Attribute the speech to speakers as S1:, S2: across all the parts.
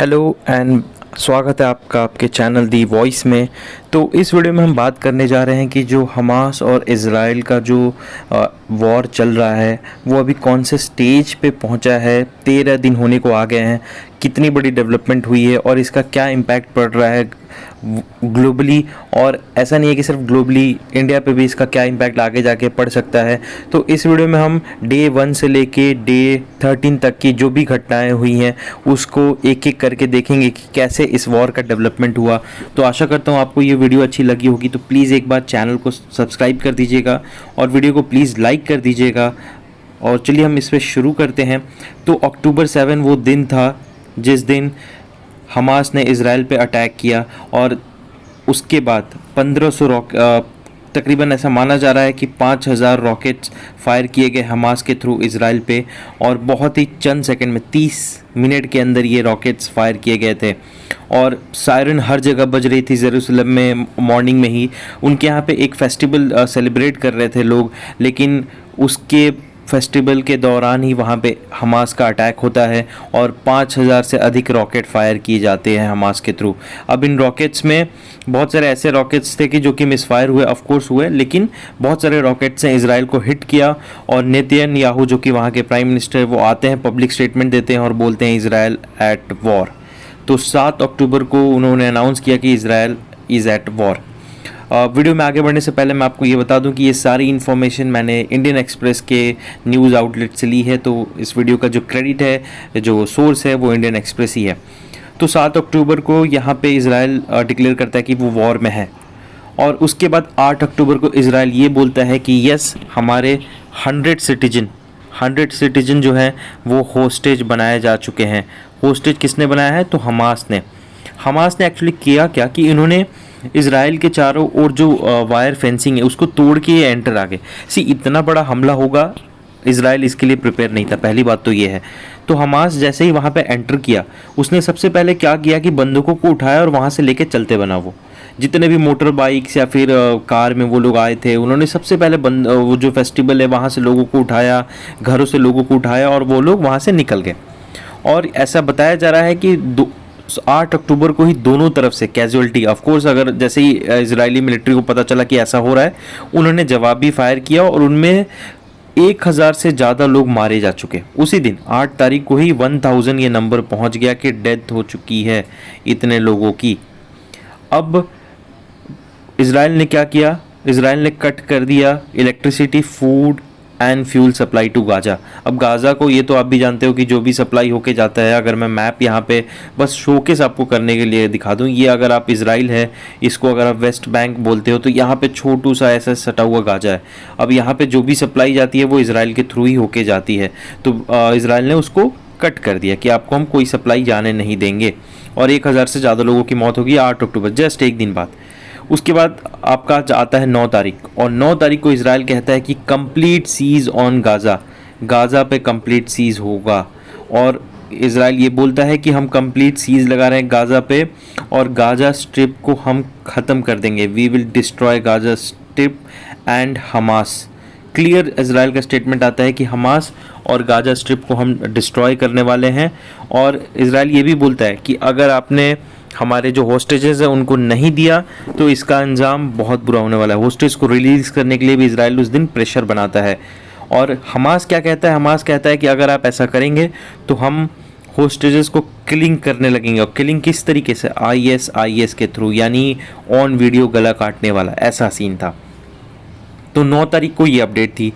S1: Hello and स्वागत है आपका आपके चैनल दी वॉइस में। तो इस वीडियो में हम बात करने जा रहे हैं कि जो हमास और इज़राइल का जो वॉर चल रहा है वो अभी कौन से स्टेज पे पहुंचा है। 13 दिन होने को आ गए हैं, कितनी बड़ी डेवलपमेंट हुई है और इसका क्या इम्पैक्ट पड़ रहा है ग्लोबली। और ऐसा नहीं है कि सिर्फ ग्लोबली, इंडिया पे भी इसका क्या इम्पैक्ट आगे जाके पड़ सकता है। तो इस वीडियो में हम डे 1 से लेके डे 13 तक की जो भी घटनाएं हुई हैं उसको एक एक करके देखेंगे कि कैसे इस वॉर का डेवलपमेंट हुआ। तो आशा करता हूँ आपको ये वीडियो अच्छी लगी होगी, तो प्लीज़ एक बार चैनल को सब्सक्राइब कर दीजिएगा और वीडियो को प्लीज़ लाइक कर दीजिएगा। और चलिए हम इस पर शुरू करते हैं। तो अक्टूबर 7 वो दिन था जिस दिन हमास ने इज़राइल पे अटैक किया और उसके बाद 1500 तकरीबन ऐसा माना जा रहा है कि 5000 रॉकेट्स फायर किए गए हमास के थ्रू इज़राइल पे। और बहुत ही चंद सेकंड में 30 मिनट के अंदर ये रॉकेट्स फायर किए गए थे और सायरन हर जगह बज रही थी। जेरूसलम में मॉर्निंग में ही उनके यहाँ पे एक फेस्टिवल सेलिब्रेट कर रहे थे लोग, लेकिन उसके फेस्टिवल के दौरान ही वहाँ पे हमास का अटैक होता है और 5000 से अधिक रॉकेट फायर किए जाते हैं हमास के थ्रू। अब इन रॉकेट्स में बहुत सारे ऐसे रॉकेट्स थे कि जो कि मिसफायर हुए, ऑफ कोर्स हुए, लेकिन बहुत सारे रॉकेट्स ने इजराइल को हिट किया। और नेतन्याहू जो कि वहाँ के प्राइम मिनिस्टर, वो आते हैं, पब्लिक स्टेटमेंट देते हैं और बोलते हैं इजराइल एट वॉर। तो 7 अक्टूबर को उन्होंने अनाउंस किया कि Israel is at war. Video में आगे बढ़ने से पहले मैं आपको ये बता दूं कि ये सारी इन्फॉर्मेशन मैंने इंडियन एक्सप्रेस के न्यूज़ आउटलेट से ली है। तो इस वीडियो का जो क्रेडिट है, जो सोर्स है, वो इंडियन एक्सप्रेस ही है। तो 7 अक्टूबर को यहाँ पे इज़राइल डिक्लेयर करता है कि वो वॉर में है। और उसके बाद 8 अक्टूबर को इज़राइल ये बोलता है कि यस, हमारे 100 सिटीजन जो हैं वो होस्टेज बनाए जा चुके हैं। होस्टेज किसने बनाया है? तो हमास ने एक्चुअली किया क्या कि इन्होंने इज़राइल के चारों ओर जो वायर फेंसिंग है उसको तोड़ के ये एंटर आ गए। इतना बड़ा हमला होगा, इज़राइल इसके लिए प्रिपेयर नहीं था। पहली बात तो ये है। तो हमास जैसे ही वहाँ पे एंटर किया, उसने सबसे पहले क्या किया कि बंदूकों को उठाया और वहाँ से लेके चलते बना। वो जितने भी मोटर बाइक्स या फिर कार में वो लोग आए थे, उन्होंने सबसे पहले वो जो फेस्टिवल है वहाँ से लोगों को उठाया, घरों से लोगों को उठाया और वो लोग वहाँ से निकल गए। और ऐसा बताया जा रहा है कि 8 अक्टूबर को ही दोनों तरफ से कैजुअलिटी, ऑफ कोर्स, अगर जैसे ही इजरायली मिलिट्री को पता चला कि ऐसा हो रहा है, उन्होंने जवाबी फायर किया और उनमें 1000 से ज़्यादा लोग मारे जा चुके। उसी दिन 8 तारीख को ही 1000 ये नंबर पहुंच गया कि डेथ हो चुकी है इतने लोगों की। अब इजराइल ने क्या किया? इजराइल ने कट कर दिया electricity, food and fuel supply to Gaza. अब गाजा को, ये तो आप भी जानते हो कि जो भी सप्लाई होके जाता है, अगर मैं मैप यहाँ पे बस शोकेस आपको करने के लिए दिखा दूँ, ये अगर आप इजराइल है, इसको अगर आप वेस्ट बैंक बोलते हो, तो यहाँ पे छोटू सा ऐसा सटा हुआ गाजा है। अब यहाँ पे जो भी सप्लाई जाती है वो इजराइल के थ्रू ही होके जाती है। तो इजराइल ने उसको कट कर दिया कि आपको हम कोई सप्लाई जाने नहीं देंगे और 1000 से ज़्यादा लोगों की मौत होगी 8 अक्टूबर, जस्ट एक दिन बाद। उसके बाद आपका आता है 9 तारीख, और 9 तारीख को इजराइल कहता है कि complete siege on Gaza, Gaza पे कंप्लीट सीज होगा। और इजराइल ये बोलता है कि हम कंप्लीट सीज लगा रहे हैं गाज़ा पे और गाज़ा स्ट्रिप को हम ख़त्म कर देंगे। We will destroy Gaza strip and Hamas. Clear Israel का स्टेटमेंट आता है कि हमास और गाज़ा स्ट्रिप को हम डिस्ट्रॉय करने वाले हैं। और इजराइल ये भी बोलता है कि अगर आपने हमारे जो होस्टेजेस हैं उनको नहीं दिया तो इसका अंजाम बहुत बुरा होने वाला है। होस्टेज को रिलीज़ करने के लिए भी इजराइल उस दिन प्रेशर बनाता है। और हमास क्या कहता है? हमास कहता है कि अगर आप ऐसा करेंगे तो हम होस्टेजेस को किलिंग करने लगेंगे। और किलिंग किस तरीके से? ISIS के थ्रू, यानी ऑन वीडियो गला काटने वाला, ऐसा सीन था। तो 9 तारीख को ये अपडेट थी।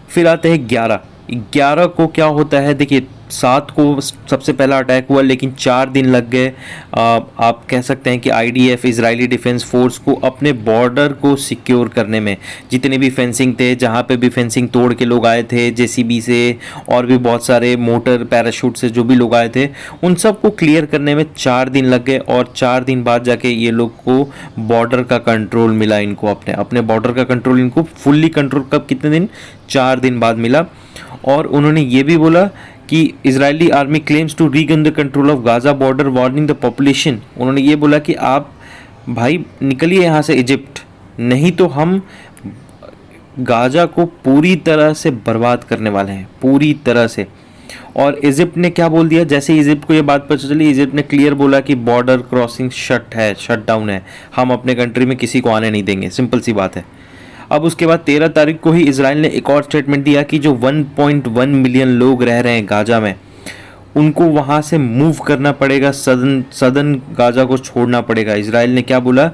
S1: फिर आते हैं 11 को क्या होता है? देखिए, 7 को सबसे पहला अटैक हुआ, लेकिन 4 दिन लग गए। आप कह सकते हैं कि IDF, इजरायली डिफेंस फोर्स को अपने बॉर्डर को सिक्योर करने में, जितने भी फेंसिंग थे, जहाँ पे भी फेंसिंग तोड़ के लोग आए थे JCB से और भी बहुत सारे मोटर पैराशूट से जो भी लोग आए थे, उन सब को क्लियर करने में 4 दिन लग गए। और 4 दिन बाद जाके ये लोग को बॉर्डर का कंट्रोल मिला। इनको अपने बॉर्डर का कंट्रोल इनको फुल्ली कंट्रोल कब, कितने दिन? 4 दिन बाद मिला। और उन्होंने ये भी बोला कि Israeli army claims to regain the control of Gaza border, warning the population. उन्होंने ये बोला कि आप भाई निकलिए यहाँ से इजिप्ट, नहीं तो हम गाजा को पूरी तरह से बर्बाद करने वाले हैं, पूरी तरह से। और इजिप्ट ने क्या बोल दिया, जैसे इजिप्ट को ये बात पता चली, इजिप्ट ने क्लियर बोला कि बॉर्डर क्रॉसिंग शट डाउन है, हम अपने कंट्री में किसी को आने नहीं देंगे, सिंपल सी बात है। अब उसके बाद 13 तारीख को ही इसराइल ने एक और स्टेटमेंट दिया कि जो 1.1 मिलियन लोग रह रहे हैं गाजा में, उनको वहाँ से मूव करना पड़ेगा, सदर्न गाजा को छोड़ना पड़ेगा। इसराइल ने क्या बोला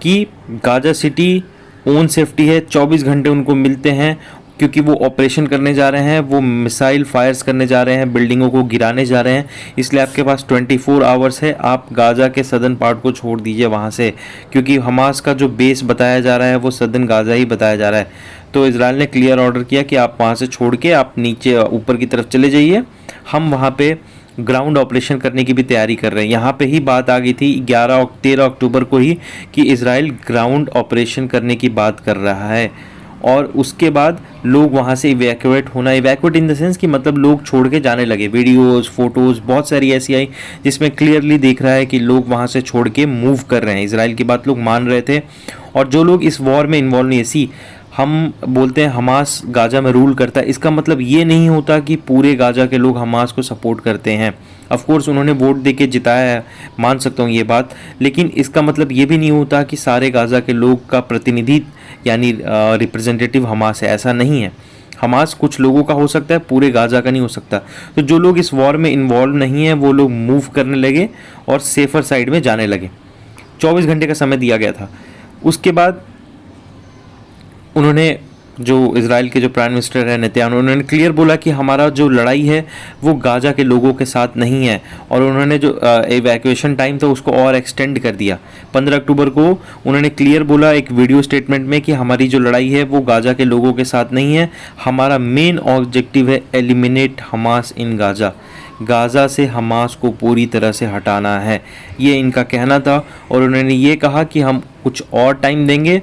S1: कि गाजा सिटी ओन सेफ्टी है, 24 घंटे उनको मिलते हैं, क्योंकि वो ऑपरेशन करने जा रहे हैं, वो मिसाइल फायर्स करने जा रहे हैं, बिल्डिंगों को गिराने जा रहे हैं, इसलिए आपके पास 24 आवर्स है, आप गाजा के सदर्न पार्ट को छोड़ दीजिए वहाँ से, क्योंकि हमास का जो बेस बताया जा रहा है वो सदर्न गाजा ही बताया जा रहा है। तो इजराइल ने क्लियर ऑर्डर किया कि आप वहाँ से छोड़ के आप नीचे ऊपर की तरफ चले जाइए, हम वहाँ पे ग्राउंड ऑपरेशन करने की भी तैयारी कर रहे हैं। यहाँ पे ही बात आ गई थी 13 अक्टूबर को ही कि इजराइल ग्राउंड ऑपरेशन करने की बात कर रहा है, और उसके बाद लोग वहाँ से इवैक्यूएट इन द सेंस कि मतलब लोग छोड़ के जाने लगे। वीडियोस फोटोज़ बहुत सारी ऐसी आई जिसमें क्लियरली दिख रहा है कि लोग वहाँ से छोड़ के मूव कर रहे हैं, इसराइल की बात लोग मान रहे थे। और जो लोग इस वॉर में इन्वॉल्व नहीं है, हम बोलते हैं हमास गाजा में रूल करता है, इसका मतलब ये नहीं होता कि पूरे गाजा के लोग हमास को सपोर्ट करते हैं। ऑफ कोर्स उन्होंने वोट देके जिताया है, मान सकता हूँ ये बात, लेकिन इसका मतलब ये भी नहीं होता कि सारे गाजा के लोग का प्रतिनिधि यानी रिप्रेजेंटेटिव हमास है, ऐसा नहीं है। हमास कुछ लोगों का हो सकता है, पूरे गाजा का नहीं हो सकता। तो जो लोग इस वॉर में इन्वॉल्व नहीं हैं वो लोग मूव करने लगे और सेफर साइड में जाने लगे। 24 घंटे का समय दिया गया था। उसके बाद उन्होंने, जो इजराइल के जो प्राइम मिनिस्टर है नेतन्याहू, उन्होंने क्लियर बोला कि हमारा जो लड़ाई है वो गाजा के लोगों के साथ नहीं है, और उन्होंने जो इवैक्यूएशन टाइम था उसको और एक्सटेंड कर दिया। 15 अक्टूबर को उन्होंने क्लियर बोला एक वीडियो स्टेटमेंट में कि हमारी जो लड़ाई है वो गाजा के लोगों के साथ नहीं है, हमारा मेन ऑब्जेक्टिव है eliminate Hamas in Gaza, Gaza से हमास को पूरी तरह से हटाना है, ये इनका कहना था। और उन्होंने ये कहा कि हम कुछ और टाइम देंगे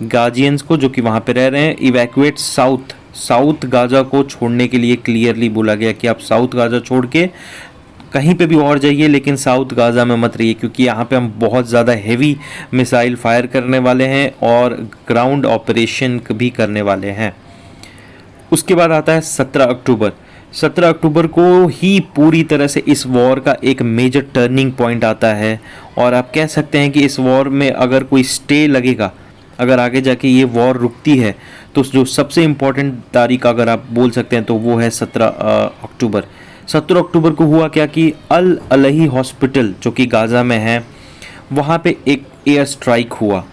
S1: गाजियंस को जो कि वहाँ पे रह रहे हैं। इवैक्यूएट साउथ गाजा को छोड़ने के लिए क्लियरली बोला गया कि आप साउथ गाजा छोड़ के कहीं पे भी और जाइए, लेकिन साउथ गाजा में मत रहिए, क्योंकि यहाँ पे हम बहुत ज़्यादा हेवी मिसाइल फायर करने वाले हैं और ग्राउंड ऑपरेशन भी करने वाले हैं। उसके बाद आता है 17 अक्टूबर। 17 अक्टूबर को ही पूरी तरह से इस वॉर का एक मेजर टर्निंग पॉइंट आता है, और आप कह सकते हैं कि इस वॉर में अगर कोई स्टे लगेगा, अगर आगे जाके ये वॉर रुकती है, तो जो सबसे इम्पोर्टेंट तारीख अगर आप बोल सकते हैं तो वो है 17 अक्टूबर। 17 अक्टूबर को हुआ क्या कि अल अलही हॉस्पिटल जो कि गाज़ा में है, वहाँ पे एक एयर स्ट्राइक हुआ।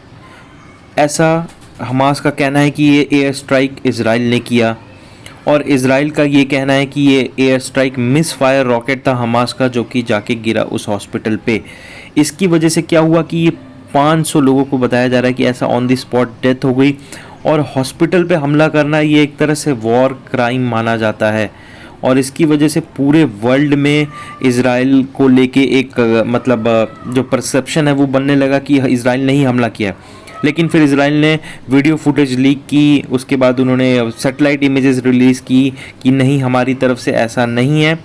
S1: ऐसा हमास का कहना है कि ये एयर स्ट्राइक इजराइल ने किया, और इजराइल का ये कहना है कि ये air strike miss fire rocket था हमास का, जो कि जाके गिरा उस हॉस्पिटल पे। इसकी वजह से क्या हुआ कि ये 500 लोगों को बताया जा रहा है कि ऐसा ऑन द स्पॉट डेथ हो गई, और हॉस्पिटल पे हमला करना ये एक तरह से वॉर क्राइम माना जाता है। और इसकी वजह से पूरे वर्ल्ड में इजराइल को लेके एक मतलब जो परसेप्शन है वो बनने लगा कि इजराइल ने ही हमला किया। लेकिन फिर इजराइल ने वीडियो फुटेज लीक की, उसके बाद उन्होंने सैटेलाइट इमेजेस रिलीज़ की कि नहीं हमारी तरफ से ऐसा नहीं है,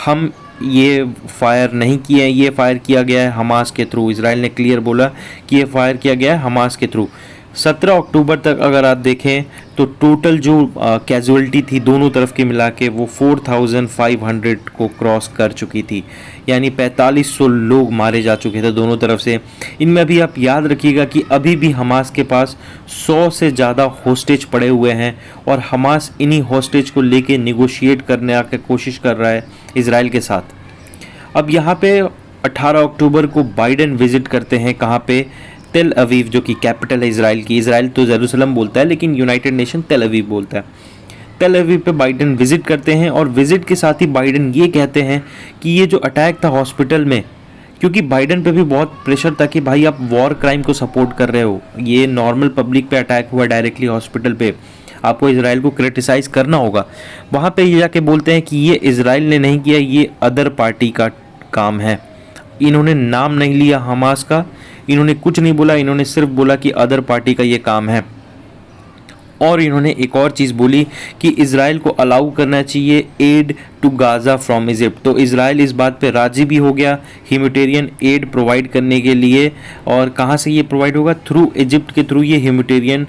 S1: हम ये फायर नहीं किए, ये फायर किया गया है हमास के थ्रू। इजराइल ने क्लियर बोला कि ये फायर किया गया है हमास के थ्रू। 17 अक्टूबर तक अगर आप देखें तो टोटल जो कैजुअलिटी थी दोनों तरफ के मिला के वो 4500 को क्रॉस कर चुकी थी, यानी 4500 लोग मारे जा चुके थे दोनों तरफ से। इनमें अभी आप याद रखिएगा कि अभी भी हमास के पास 100 से ज़्यादा होस्टेज पड़े हुए हैं, और हमास इन्हीं होस्टेज को लेके निगोशिएट करने की कोशिश कर रहा है इजराइल के साथ। अब यहाँ पे 18 अक्टूबर को बाइडेन विजिट करते हैं, कहाँ पे, तेल अवीव जो कि कैपिटल है इजराइल की। इजराइल तो जेरूसलम बोलता है लेकिन यूनाइटेड नेशन तेल अवीव बोलता है। तेल अवीव पे बाइडेन विजिट करते हैं, और विजिट के साथ ही बाइडेन ये कहते हैं कि ये जो अटैक था हॉस्पिटल में, क्योंकि बाइडेन पे भी बहुत प्रेशर था कि भाई आप वॉर क्राइम को सपोर्ट कर रहे हो, ये नॉर्मल पब्लिक पे अटैक हुआ डायरेक्टली हॉस्पिटल पे, आपको इजराइल को क्रिटिसाइज़ करना होगा। वहाँ पे ये जाके बोलते हैं कि ये इजराइल ने नहीं किया, ये अदर पार्टी का काम है। इन्होंने नाम नहीं लिया हमास का, इन्होंने कुछ नहीं बोला, इन्होंने सिर्फ बोला कि अदर पार्टी का ये काम है। और इन्होंने एक और चीज़ बोली कि इज़राइल को अलाउ करना चाहिए aid to Gaza from Egypt. तो इज़राइल इस बात पे राज़ी भी हो गया ह्यूमैनिटेरियन एड प्रोवाइड करने के लिए। और कहाँ से ये प्रोवाइड होगा? थ्रू इजिप्ट के थ्रू ये ह्यूमैनिटेरियन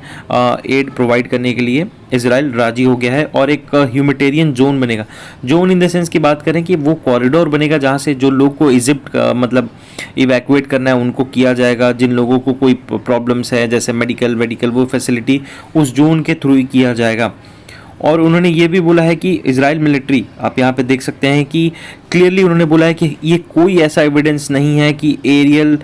S1: एड प्रोवाइड करने के लिए इज़राइल राज़ी हो गया है। और एक ह्यूमैनिटेरियन जोन बनेगा। जोन इन द सेंस की बात करें कि वो कॉरिडोर बनेगा जहाँ से जो लोग को इजिप्ट मतलब इवैक्यूएट करना है उनको किया जाएगा। जिन लोगों को कोई प्रॉब्लम्स है जैसे मेडिकल वो फैसिलिटी उस जोन के थ्रू ही किया जाएगा। और उन्होंने ये भी बोला है कि इज़राइल मिलिट्री, आप यहाँ पे देख सकते हैं कि क्लियरली उन्होंने बोला है कि ये कोई ऐसा एविडेंस नहीं है कि एरियल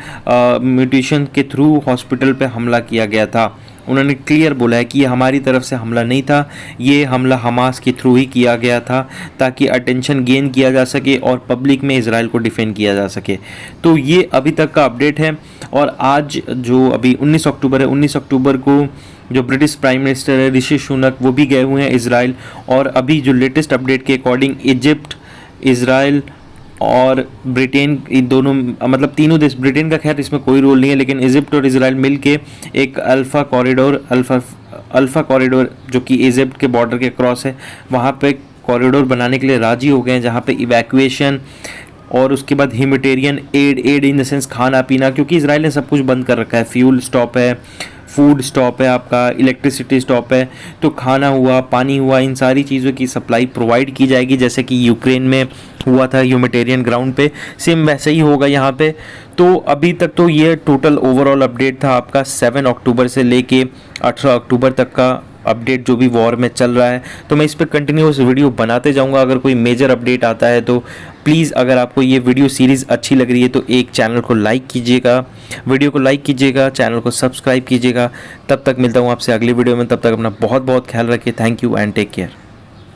S1: म्यूटेशन के थ्रू हॉस्पिटल पे हमला किया गया था। उन्होंने क्लियर बोला है कि ये हमारी तरफ से हमला नहीं था, ये हमला हमास के थ्रू ही किया गया था ताकि अटेंशन गेन किया जा सके और पब्लिक में इज़राइल को डिफेंड किया जा सके। तो ये अभी तक का अपडेट है। और आज जो अभी 19 अक्टूबर है, 19 अक्टूबर को जो ब्रिटिश प्राइम मिनिस्टर है ऋषि सुनक वो भी गए हुए हैं इज़राइल। और अभी जो लेटेस्ट अपडेट के अकॉर्डिंग इजिप्ट, इज़राइल और ब्रिटेन, इन दोनों मतलब तीनों देश, ब्रिटेन का खैर इसमें कोई रोल नहीं है, लेकिन इजिप्ट और इज़राइल मिल के एक अल्फ़ा कॉरिडोर जो कि इजिप्ट के बॉर्डर के क्रॉस है वहाँ पे कॉरिडोर बनाने के लिए राज़ी हो गए हैं, जहाँ पे इवैक्यूएशन और उसके बाद humanitarian add in the sense खाना पीना, क्योंकि इज़राइल ने सब कुछ बंद कर रखा है। फ्यूल स्टॉप है, फूड स्टॉप है, आपका इलेक्ट्रिसिटी स्टॉप है, तो खाना हुआ, पानी हुआ, इन सारी चीज़ों की सप्लाई प्रोवाइड की जाएगी जैसे कि यूक्रेन में हुआ था ह्यूमैनिटेरियन ग्राउंड पे, सेम वैसे ही होगा यहाँ पे। तो अभी तक तो ये टोटल ओवरऑल अपडेट था आपका 7 अक्टूबर से लेके 18 अक्टूबर तक का अपडेट जो भी वॉर में चल रहा है। तो मैं इस पर कंटिन्यूस वीडियो बनाते जाऊंगा। अगर कोई मेजर अपडेट आता है तो प्लीज़, अगर आपको ये वीडियो सीरीज़ अच्छी लग रही है तो एक चैनल को लाइक कीजिएगा, वीडियो को लाइक कीजिएगा, चैनल को सब्सक्राइब कीजिएगा। तब तक मिलता हूँ आपसे अगली वीडियो में, तब तक अपना बहुत बहुत ख्याल रखिए। Thank you and take care.